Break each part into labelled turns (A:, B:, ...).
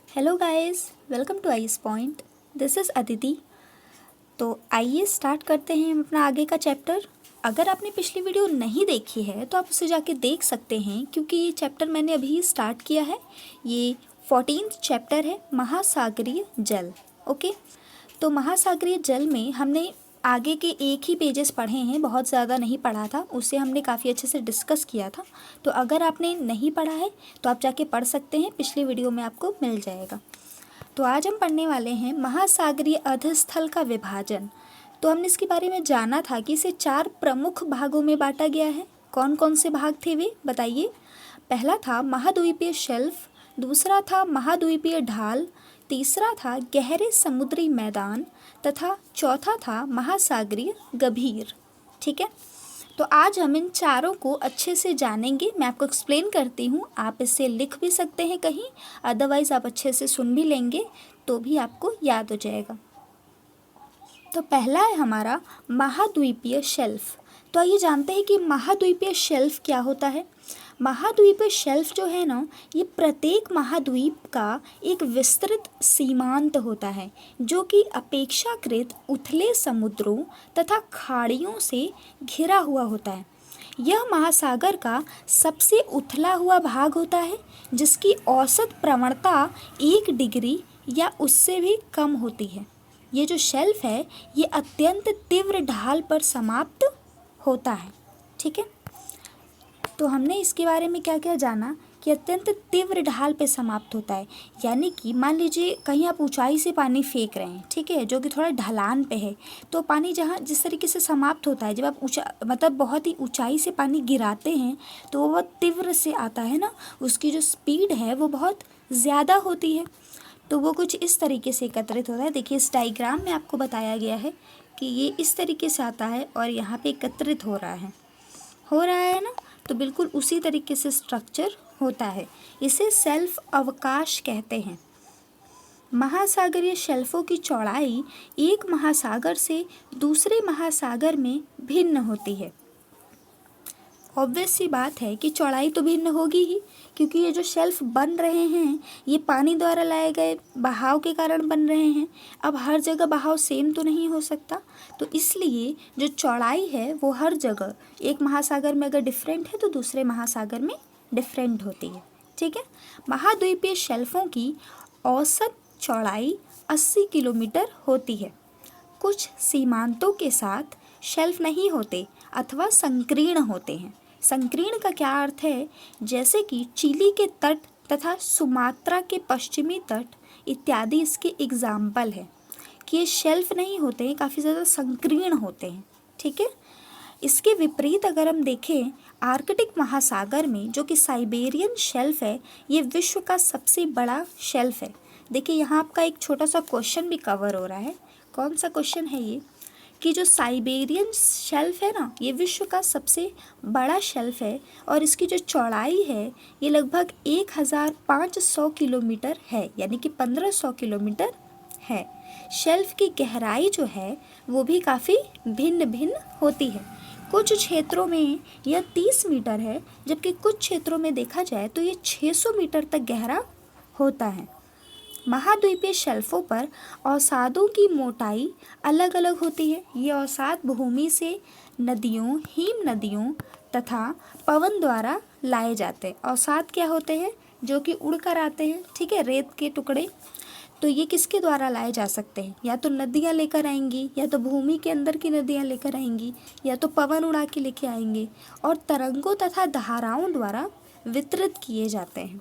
A: Hello guys, welcome to ice point. This is Aditi. तो आइए start करते हैं हम अपना आगे का चैप्टर। अगर आपने पिछली वीडियो नहीं देखी है तो आप उसे जाके देख सकते हैं, क्योंकि ये चैप्टर मैंने अभी स्टार्ट किया है। ये 14th चैप्टर है, महासागरीय जल। ओके, तो महासागरीय जल में हमने आगे के एक ही पेजेस पढ़े हैं, बहुत ज़्यादा नहीं पढ़ा था, उसे हमने काफ़ी अच्छे से डिस्कस किया था। तो अगर आपने नहीं पढ़ा है तो आप जाके पढ़ सकते हैं, पिछली वीडियो में आपको मिल जाएगा। तो आज हम पढ़ने वाले हैं महासागरीय अधस्थल का विभाजन। तो हमने इसके बारे में जाना था कि इसे 4 प्रमुख भागों में बांटा गया है। कौन कौन से भाग थे वे बताइए। पहला था महाद्वीपीय शेल्फ, दूसरा था महाद्वीपीय ढाल, तीसरा था गहरे समुद्री मैदान तथा चौथा था महासागरीय गभीर। ठीक है, तो आज हम इन चारों को अच्छे से जानेंगे। मैं आपको एक्सप्लेन करती हूँ, आप इसे लिख भी सकते हैं कहीं, अदरवाइज़ आप अच्छे से सुन भी लेंगे तो भी आपको याद हो जाएगा। तो पहला है हमारा महाद्वीपीय शेल्फ। तो आइए जानते हैं कि महाद्वीपीय शेल्फ क्या होता है। महाद्वीपीय शेल्फ जो है ना, ये प्रत्येक महाद्वीप का एक विस्तृत सीमांत होता है, जो कि अपेक्षाकृत उथले समुद्रों तथा खाड़ियों से घिरा हुआ होता है। यह महासागर का सबसे उथला हुआ भाग होता है, जिसकी औसत प्रवणता 1 डिग्री या उससे भी कम होती है। ये जो शेल्फ है ये अत्यंत तीव्र ढाल पर समाप्त होता है। ठीक है, तो हमने इसके बारे में क्या क्या जाना कि अत्यंत तीव्र ढाल पे समाप्त होता है। यानी कि मान लीजिए कहीं आप ऊंचाई से पानी फेंक रहे हैं, ठीक है, जो कि थोड़ा ढलान पे है, तो पानी जहाँ जिस तरीके से समाप्त होता है, जब आप ऊंचा मतलब बहुत ही ऊंचाई से पानी गिराते हैं तो वो बहुत तीव्र से आता है ना, उसकी जो स्पीड है वो बहुत ज़्यादा होती है। तो वो कुछ इस तरीके से एकत्रित होता है। देखिए इस डायग्राम में आपको बताया गया है कि ये इस तरीके से आता है और यहाँ पे एकत्रित हो रहा है ना, तो बिल्कुल उसी तरीके से स्ट्रक्चर होता है। इसे सेल्फ अवकाश कहते हैं। महासागरीय शेल्फों की चौड़ाई एक महासागर से दूसरे महासागर में भिन्न होती है। ऑब्वियस सी बात है कि चौड़ाई तो भिन्न होगी ही, क्योंकि ये जो शेल्फ बन रहे हैं ये पानी द्वारा लाए गए बहाव के कारण बन रहे हैं। अब हर जगह बहाव सेम तो नहीं हो सकता, तो इसलिए जो चौड़ाई है वो हर जगह एक महासागर में अगर डिफरेंट है तो दूसरे महासागर में डिफरेंट होती है। ठीक है, महाद्वीपीय शेल्फों की औसत चौड़ाई 80 किलोमीटर होती है। कुछ सीमांतों के साथ शेल्फ नहीं होते अथवा संकीर्ण होते हैं। संकीर्ण का क्या अर्थ है, जैसे कि चिली के तट तथा सुमात्रा के पश्चिमी तट इत्यादि इसके एग्जाम्पल है कि ये शेल्फ नहीं होते हैं, काफ़ी ज़्यादा संकीर्ण होते हैं। ठीक है, इसके विपरीत अगर हम देखें आर्कटिक महासागर में, जो कि साइबेरियन शेल्फ है, ये विश्व का सबसे बड़ा शेल्फ है। देखिए यहाँ आपका एक छोटा सा क्वेश्चन भी कवर हो रहा है। कौन सा क्वेश्चन है ये, कि जो साइबेरियन शेल्फ है ना, ये विश्व का सबसे बड़ा शेल्फ है और इसकी जो चौड़ाई है ये लगभग 1500 किलोमीटर है, यानी कि 1500 किलोमीटर है। शेल्फ की गहराई जो है वो भी काफ़ी भिन्न भिन्न होती है। कुछ क्षेत्रों में यह 30 मीटर है, जबकि कुछ क्षेत्रों में देखा जाए तो ये 600 मीटर तक गहरा होता है। महाद्वीपीय शेल्फों पर अवसादों की मोटाई अलग अलग होती है। ये अवसाद भूमि से नदियों, हिम नदियों तथा पवन द्वारा लाए जाते हैं। अवसाद क्या होते हैं, जो कि उड़कर आते हैं, ठीक है, रेत के टुकड़े। तो ये किसके द्वारा लाए जा सकते हैं, या तो नदियाँ लेकर आएंगी, या तो भूमि के अंदर की नदियाँ लेकर आएंगी, या तो पवन उड़ा के लेके आएंगे, और तरंगों तथा धाराओं द्वारा वितरित किए जाते हैं।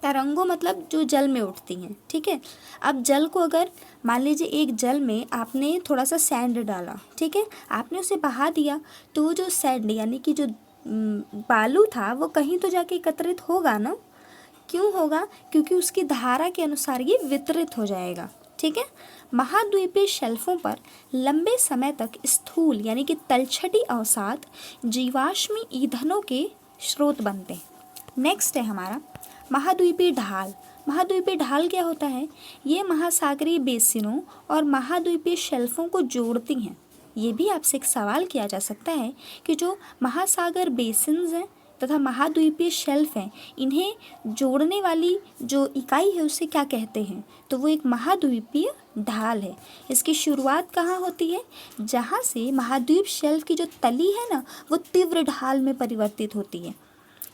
A: तरंगों मतलब जो जल में उठती हैं। ठीक है, अब जल को अगर मान लीजिए एक जल में आपने थोड़ा सा सैंड डाला, ठीक है, आपने उसे बहा दिया, तो वो जो सैंड यानी कि जो बालू था वो कहीं तो जाके एकत्रित होगा ना। क्यों होगा, क्योंकि उसकी धारा के अनुसार ये वितरित हो जाएगा। ठीक है, महाद्वीपीय शेल्फों पर लंबे समय तक स्थूल यानी कि तलछटी अवसाद जीवाश्मी ईंधनों के स्रोत बनते हैं। नेक्स्ट है हमारा महाद्वीपीय ढाल। महाद्वीपीय ढाल क्या होता है, ये महासागरीय बेसिनों और महाद्वीपीय शेल्फों को जोड़ती हैं। ये भी आपसे एक सवाल किया जा सकता है कि जो महासागर बेसिन्स हैं तथा महाद्वीपीय शेल्फ हैं, इन्हें जोड़ने वाली जो इकाई है उसे क्या कहते हैं? तो वो एक महाद्वीपीय ढाल है। इसकी शुरुआत कहाँ होती है? जहाँ से महाद्वीप शेल्फ की जो तली है ना, वो तीव्र ढाल में परिवर्तित होती है,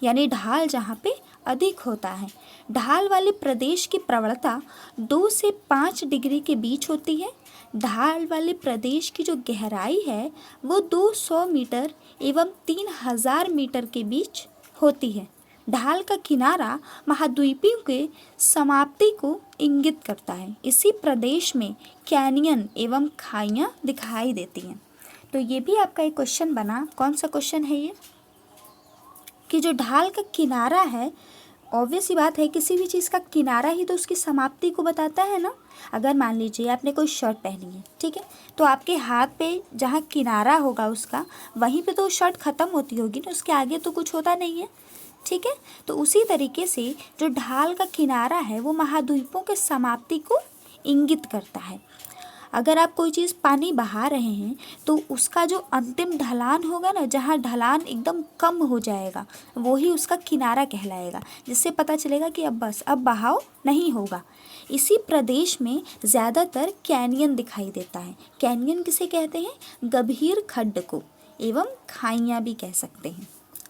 A: यानी ढाल जहाँ पे अधिक होता है। ढाल वाले प्रदेश की प्रवणता 2 से 5 डिग्री के बीच होती है। ढाल वाले प्रदेश की जो गहराई है वो 200 मीटर एवं 3000 मीटर के बीच होती है। ढाल का किनारा महाद्वीपों के समाप्ति को इंगित करता है। इसी प्रदेश में कैनियन एवं खाइयाँ दिखाई देती हैं। तो ये भी आपका एक क्वेश्चन बना। कौन सा क्वेश्चन है ये? कि जो ढाल का किनारा है, ऑब्वियस सी बात है, किसी भी चीज़ का किनारा ही तो उसकी समाप्ति को बताता है ना। अगर मान लीजिए आपने कोई शर्ट पहनी है, ठीक है, तो आपके हाथ पे जहाँ किनारा होगा उसका, वहीं पे तो शर्ट ख़त्म होती होगी ना, उसके आगे तो कुछ होता नहीं है, ठीक है। तो उसी तरीके से जो ढाल का किनारा है वो महाद्वीपों के समाप्ति को इंगित करता है। अगर आप कोई चीज़ पानी बहा रहे हैं तो उसका जो अंतिम ढलान होगा ना, जहाँ ढलान एकदम कम हो जाएगा, वो ही उसका किनारा कहलाएगा, जिससे पता चलेगा कि अब बस अब बहाव नहीं होगा। इसी प्रदेश में ज़्यादातर कैनियन दिखाई देता है। कैनियन किसे कहते हैं? गंभीर खड्ड को, एवं खाइयाँ भी कह सकते हैं,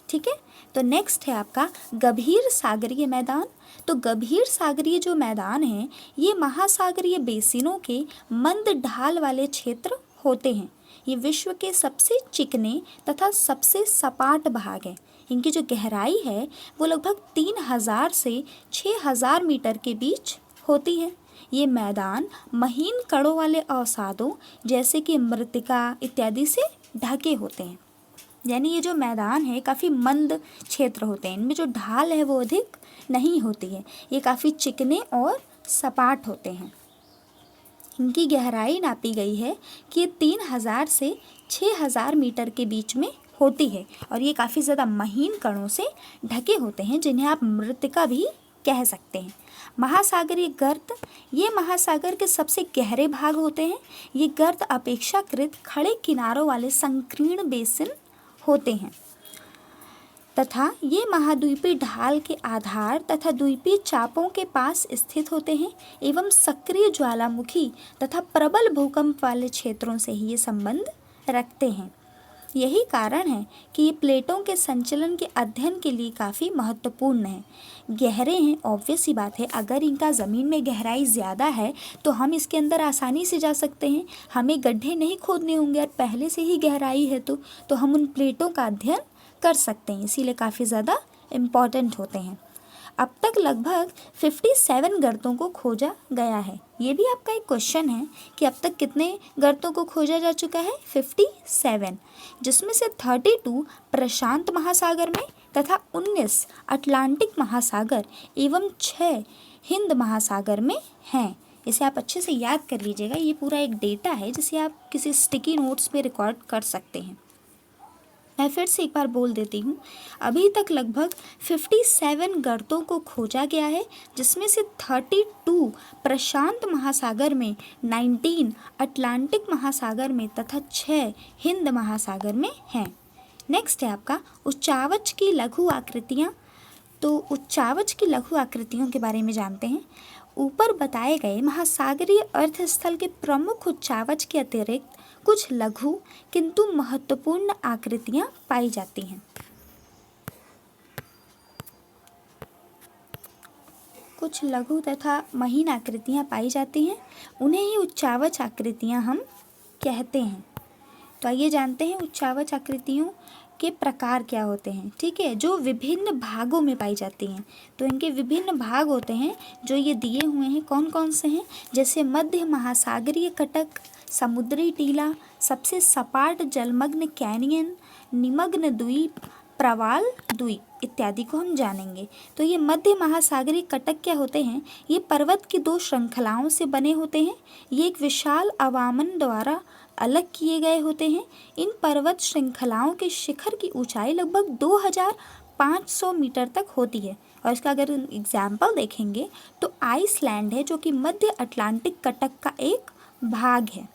A: ठीक है। तो नेक्स्ट है आपका गंभीर सागरीय मैदान। तो गंभीर सागरीय जो मैदान हैं, ये महासागरीय बेसिनों के मंद ढाल वाले क्षेत्र होते हैं। ये विश्व के सबसे चिकने तथा सबसे सपाट भाग हैं। इनकी जो गहराई है वो लगभग 3000 से 6000 मीटर के बीच होती है। ये मैदान महीन कणों वाले अवसादों जैसे कि मृत्तिका इत्यादि से ढके होते हैं। यानी ये जो मैदान है काफ़ी मंद क्षेत्र होते हैं, इनमें जो ढाल है वो अधिक नहीं होती है, ये काफ़ी चिकने और सपाट होते हैं। इनकी गहराई नापी गई है कि ये 3000 से 6000 मीटर के बीच में होती है, और ये काफ़ी ज़्यादा महीन कणों से ढके होते हैं, जिन्हें आप मृत्तिका भी कह सकते हैं। महासागरीय गर्त, ये महासागर के सबसे गहरे भाग होते हैं। ये गर्त अपेक्षाकृत खड़े किनारों वाले संकीर्ण बेसिन होते हैं तथा ये महाद्वीपीय ढाल के आधार तथा द्वीपीय चापों के पास स्थित होते हैं एवं सक्रिय ज्वालामुखी तथा प्रबल भूकंप वाले क्षेत्रों से ही ये संबंध रखते हैं। यही कारण है कि ये प्लेटों के संचलन के अध्ययन के लिए काफ़ी महत्वपूर्ण है। गहरे हैं, ऑब्वियस सी बात है, अगर इनका ज़मीन में गहराई ज़्यादा है तो हम इसके अंदर आसानी से जा सकते हैं, हमें गड्ढे नहीं खोदने होंगे, और पहले से ही गहराई है तो हम उन प्लेटों का अध्ययन कर सकते हैं, इसीलिए काफ़ी ज़्यादा इम्पॉर्टेंट होते हैं। अब तक लगभग 57 गर्तों को खोजा गया है। ये भी आपका एक क्वेश्चन है कि अब तक कितने गर्तों को खोजा जा चुका है? 57, जिसमें से 32 प्रशांत महासागर में तथा 19 अटलांटिक महासागर एवं 6 हिंद महासागर में हैं। इसे आप अच्छे से याद कर लीजिएगा, ये पूरा एक डेटा है जिसे आप किसी स्टिकी नोट्स पे रिकॉर्ड कर सकते हैं। मैं फिर से एक बार बोल देती हूँ, अभी तक लगभग 57 गर्तों को खोजा गया है, जिसमें से 32 प्रशांत महासागर में, 19 अटलांटिक महासागर में तथा 6 हिंद महासागर में हैं। नेक्स्ट है आपका उच्चावच की लघु आकृतियाँ। तो उच्चावच की लघु आकृतियों के बारे में जानते हैं। ऊपर बताए गए महासागरीय अर्थस्थल के प्रमुख उच्चावच के अतिरिक्त कुछ लघु किंतु महत्वपूर्ण आकृतियाँ पाई जाती हैं। कुछ लघु तथा महीन आकृतियाँ पाई जाती हैं, उन्हें ही उच्चावच आकृतियाँ हम कहते हैं। तो आइए जानते हैं उच्चावच आकृतियों के प्रकार क्या होते हैं, ठीक है, जो विभिन्न भागों में पाई जाती हैं। तो इनके विभिन्न भाग होते हैं जो ये दिए हुए हैं। कौन कौन से हैं? जैसे मध्य महासागरीय कटक, समुद्री टीला, सबसे सपाट जलमग्न कैनियन, निमग्न द्वीप, प्रवाल द्वीप इत्यादि को हम जानेंगे। तो ये मध्य महासागरीय कटक क्या होते हैं? ये पर्वत की 2 श्रृंखलाओं से बने होते हैं। ये एक विशाल अवामन द्वारा अलग किए गए होते हैं। इन पर्वत श्रृंखलाओं के शिखर की ऊंचाई लगभग 2500 मीटर तक होती है। और इसका अगर एग्जाम्पल देखेंगे तो आइसलैंड है, जो कि मध्य अटलांटिक कटक का एक भाग है।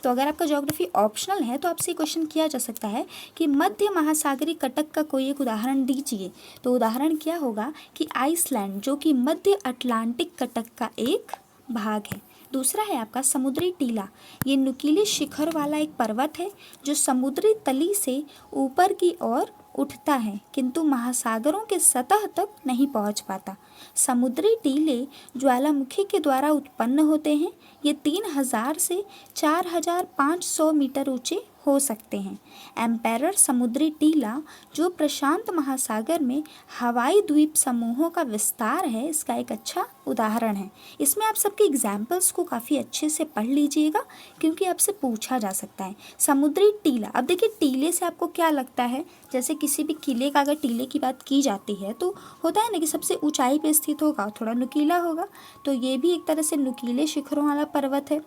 A: तो अगर आपका ज्योग्राफी ऑप्शनल है तो आपसे क्वेश्चन किया जा सकता है कि मध्य महासागरीय कटक का कोई एक उदाहरण दीजिए। तो उदाहरण क्या होगा कि आइसलैंड, जो कि मध्य अटलांटिक कटक का एक भाग है। दूसरा है आपका समुद्री टीला। ये नुकीले शिखर वाला एक पर्वत है जो समुद्री तली से ऊपर की ओर उठता है किंतु महासागरों के सतह तक नहीं पहुंच पाता। समुद्री टीले ज्वालामुखी के द्वारा उत्पन्न होते हैं। ये 3000 से 4500 मीटर ऊंचे हो सकते हैं। एम्पेरर समुद्री टीला, जो प्रशांत महासागर में हवाई द्वीप समूहों का विस्तार है, इसका एक अच्छा उदाहरण है। इसमें आप सबके एग्जाम्पल्स को काफ़ी अच्छे से पढ़ लीजिएगा क्योंकि आपसे पूछा जा सकता है। समुद्री टीला, अब देखिए टीले से आपको क्या लगता है, जैसे किसी भी किले का अगर टीले की बात की जाती है तो होता है ना कि सबसे ऊंचाई पे स्थित होगा, थोड़ा नुकीला होगा। तो ये भी एक तरह से नुकीले शिखरों वाला पर्वत है,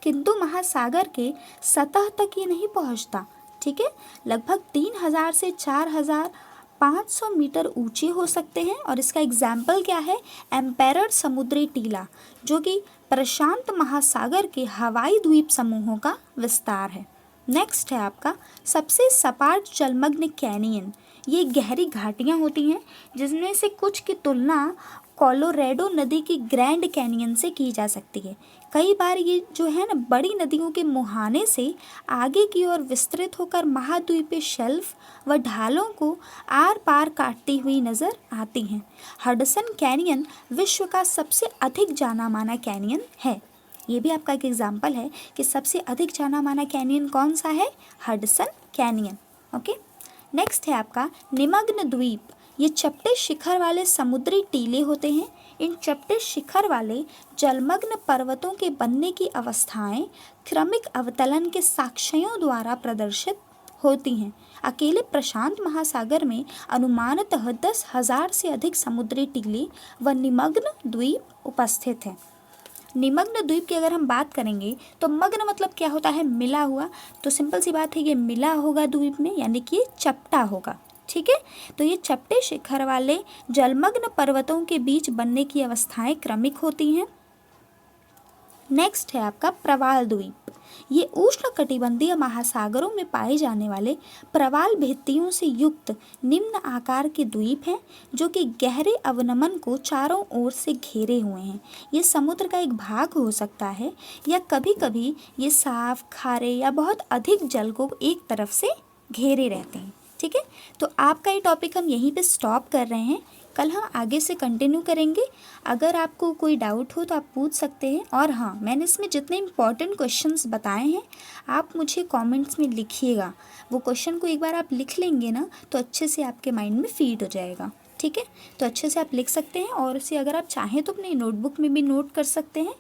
A: किंतु महासागर के सतह तक ये नहीं पहुंचता। ठीक है, लगभग 3000 से 4500 मीटर ऊंचे हो सकते हैं। और इसका एग्जाम्पल क्या है, एम्पेरर समुद्री टीला, जो कि प्रशांत महासागर के हवाई द्वीप समूहों का विस्तार है। नेक्स्ट है आपका सबसे सपाट जलमग्न कैनियन। ये गहरी घाटियाँ होती हैं जिसमें से कुछ की तुलना कोलोरेडो नदी की ग्रैंड कैनियन से की जा सकती है। कई बार ये जो है ना बड़ी नदियों के मुहाने से आगे की ओर विस्तृत होकर महाद्वीपीय शेल्फ व ढालों को आर पार काटती हुई नजर आती हैं। हडसन कैनियन विश्व का सबसे अधिक जाना माना कैनियन है। ये भी आपका एक एग्जाम्पल है कि सबसे अधिक जाना माना कैनियन कौन सा है, हडसन कैनियन। ओके, नेक्स्ट है आपका निमग्न द्वीप। ये चपटे शिखर वाले समुद्री टीले होते हैं। इन चपटे शिखर वाले जलमग्न पर्वतों के बनने की अवस्थाएं क्रमिक अवतलन के साक्ष्यों द्वारा प्रदर्शित होती हैं। अकेले प्रशांत महासागर में अनुमानतः 10,000 से अधिक समुद्री टीले व निमग्न द्वीप उपस्थित हैं। निमग्न द्वीप की अगर हम बात करेंगे तो मग्न मतलब क्या होता है, मिला हुआ। तो सिंपल सी बात है, ये मिला होगा द्वीप में, यानी कि ये चपटा होगा। ठीक है, तो ये चपटे शिखर वाले जलमग्न पर्वतों के बीच बनने की अवस्थाएं क्रमिक होती हैं। नेक्स्ट है आपका प्रवाल द्वीप। ये उष्णकटिबंधीय महासागरों में पाए जाने वाले प्रवाल भित्तियों से युक्त निम्न आकार के द्वीप हैं जो कि गहरे अवनमन को चारों ओर से घेरे हुए हैं। ये समुद्र का एक भाग हो सकता है या कभी कभी ये साफ, खारे या बहुत अधिक जल को एक तरफ से घेरे रहते हैं। ठीक है, तो आपका ये टॉपिक हम यहीं पे स्टॉप कर रहे हैं। कल हम आगे से कंटिन्यू करेंगे। अगर आपको कोई डाउट हो तो आप पूछ सकते हैं। और हाँ, मैंने इसमें जितने इंपॉर्टेंट क्वेश्चंस बताए हैं आप मुझे कमेंट्स में लिखिएगा। वो क्वेश्चन को एक बार आप लिख लेंगे ना तो अच्छे से आपके माइंड में फीड हो जाएगा। ठीक है, तो अच्छे से आप लिख सकते हैं और इसे अगर आप चाहें तो अपने नोटबुक में भी नोट कर सकते हैं।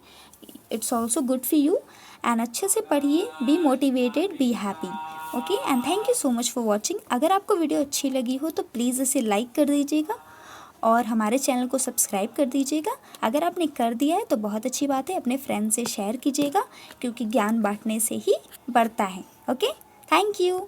A: It's also good for you. And अच्छे से पढ़िए, be motivated, be happy. Okay, and thank you so much for watching. अगर आपको वीडियो अच्छी लगी हो तो प्लीज़ इसे लाइक कर दीजिएगा और हमारे चैनल को सब्सक्राइब कर दीजिएगा। अगर आपने कर दिया है तो बहुत अच्छी बात है, अपने फ्रेंड से शेयर कीजिएगा क्योंकि ज्ञान बांटने से ही बढ़ता है। Okay, thank you.